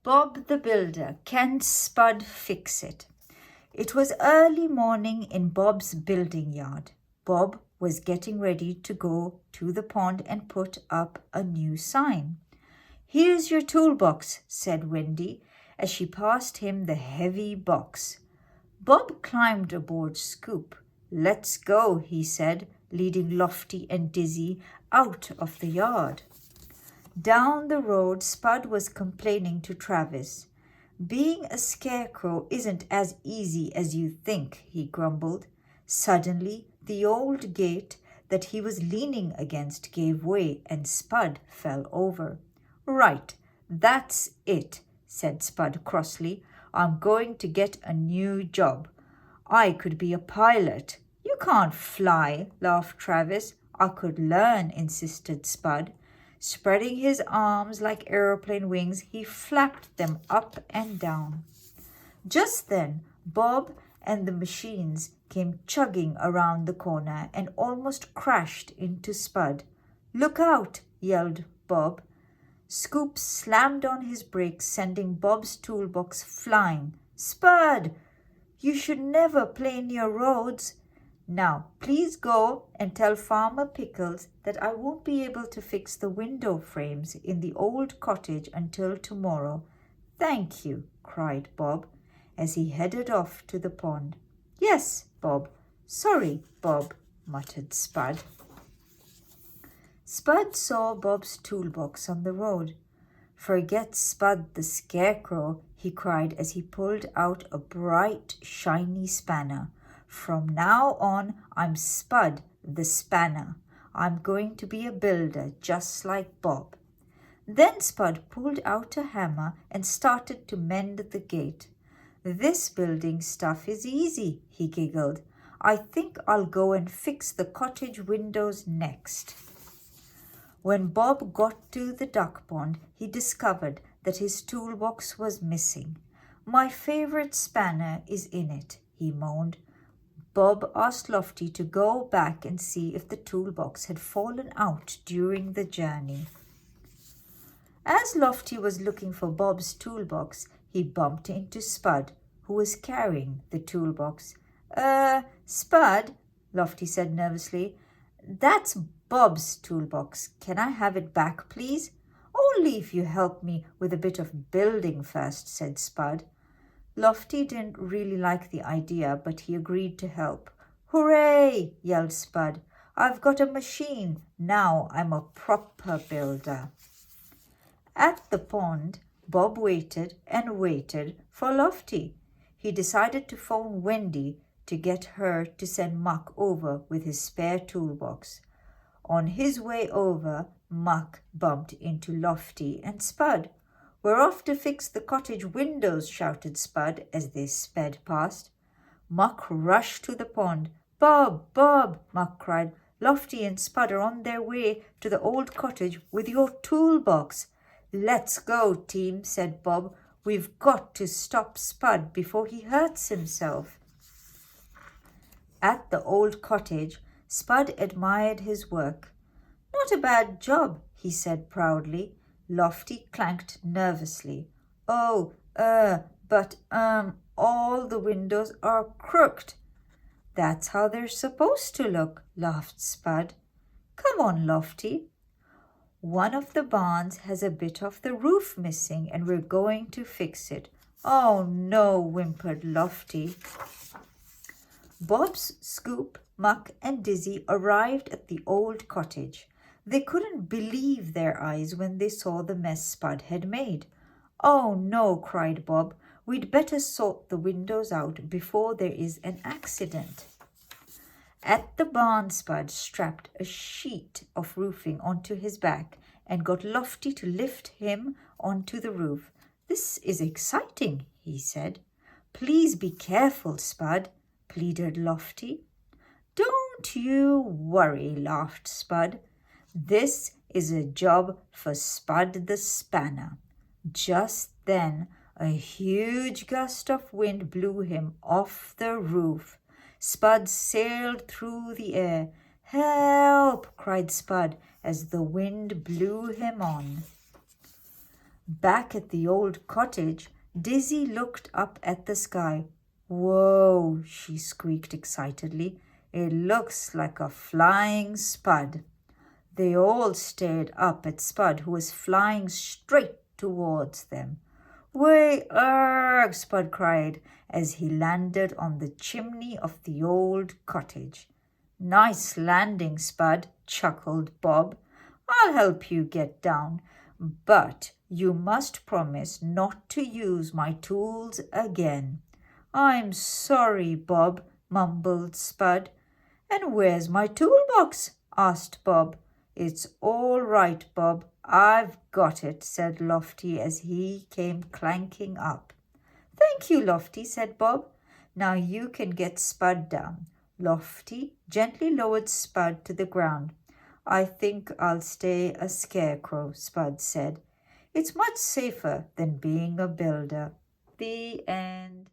Bob the Builder, can Spud fix it? It was early morning in Bob's building yard. Bob was getting ready to go to the pond and put up a new sign. "Here's your toolbox," said Wendy as she passed him the heavy box. Bob climbed aboard Scoop. "Let's go," he said, leading Lofty and Dizzy out of the yard. Down the road, Spud was complaining to Travis. "Being a scarecrow isn't as easy as you think," he grumbled. Suddenly, the old gate that he was leaning against gave way and Spud fell over. "Right, that's it," said Spud crossly. "I'm going to get a new job. I could be a pilot." "You can't fly," laughed Travis. "I could learn," insisted Spud. Spreading his arms like aeroplane wings, he flapped them up and down. Just then, Bob and the machines came chugging around the corner and almost crashed into Spud. "Look out!" yelled Bob. Scoop slammed on his brakes, sending Bob's toolbox flying. "Spud, you should never play near roads. Now, please go and tell Farmer Pickles that I won't be able to fix the window frames in the old cottage until tomorrow." "Thank you," cried Bob as he headed off to the pond. "Yes, Bob. Sorry, Bob," muttered Spud. Spud saw Bob's toolbox on the road. "Forget Spud the Scarecrow," he cried as he pulled out a bright, shiny spanner. "From now on, I'm Spud the Spanner. I'm going to be a builder just like Bob." Then Spud pulled out a hammer and started to mend the gate. "This building stuff is easy," he giggled. "I think I'll go and fix the cottage windows next." When Bob got to the duck pond, he discovered that his toolbox was missing. "My favorite spanner is in it," he moaned. Bob asked Lofty to go back and see if the toolbox had fallen out during the journey. As Lofty was looking for Bob's toolbox, he bumped into Spud, who was carrying the toolbox. Spud," Lofty said nervously, "that's Bob's toolbox. Can I have it back, please?" "Only if you help me with a bit of building first," said Spud. Lofty didn't really like the idea, but he agreed to help. "Hooray!" yelled Spud. "I've got a machine. Now I'm a proper builder." At the pond, Bob waited and waited for Lofty. He decided to phone Wendy to get her to send Muck over with his spare toolbox. On his way over, Muck bumped into Lofty and Spud. "We're off to fix the cottage windows," shouted Spud as they sped past. Muck rushed to the pond. "Bob, Bob," Muck cried, "Lofty and Spud are on their way to the old cottage with your toolbox." "Let's go, team," said Bob. "We've got to stop Spud before he hurts himself." At the old cottage, Spud admired his work. "Not a bad job," he said proudly. Lofty clanked nervously. But all the windows are crooked." "That's how they're supposed to look," laughed Spud. "Come on, Lofty. One of the barns has a bit of the roof missing and we're going to fix it." "Oh no," whimpered Lofty. Bob's Scoop, Muck, and Dizzy arrived at the old cottage. They couldn't believe their eyes when they saw the mess Spud had made. "Oh no," cried Bob. "We'd better sort the windows out before there is an accident." At the barn, Spud strapped a sheet of roofing onto his back and got Lofty to lift him onto the roof. "This is exciting," he said. "Please be careful, Spud," pleaded Lofty. "Don't you worry," laughed Spud. "This is a job for Spud the Spanner." Just then, a huge gust of wind blew him off the roof. Spud sailed through the air. "Help!" cried Spud as the wind blew him on. Back at the old cottage, Dizzy looked up at the sky. Whoa, she squeaked excitedly. It looks like a flying Spud. They all stared up at Spud, who was flying straight towards them. Way arg! Spud cried as he landed on the chimney of the old cottage. Nice landing, Spud, chuckled Bob. I'll help you get down, but you must promise not to use my tools again. I'm sorry, Bob, mumbled Spud. And where's my toolbox? Asked Bob. It's all right, Bob. I've got it, said Lofty as he came clanking up. Thank you, Lofty, said Bob. Now you can get Spud down. Lofty gently lowered Spud to the ground. I think I'll stay a scarecrow, Spud said. It's much safer than being a builder. The end.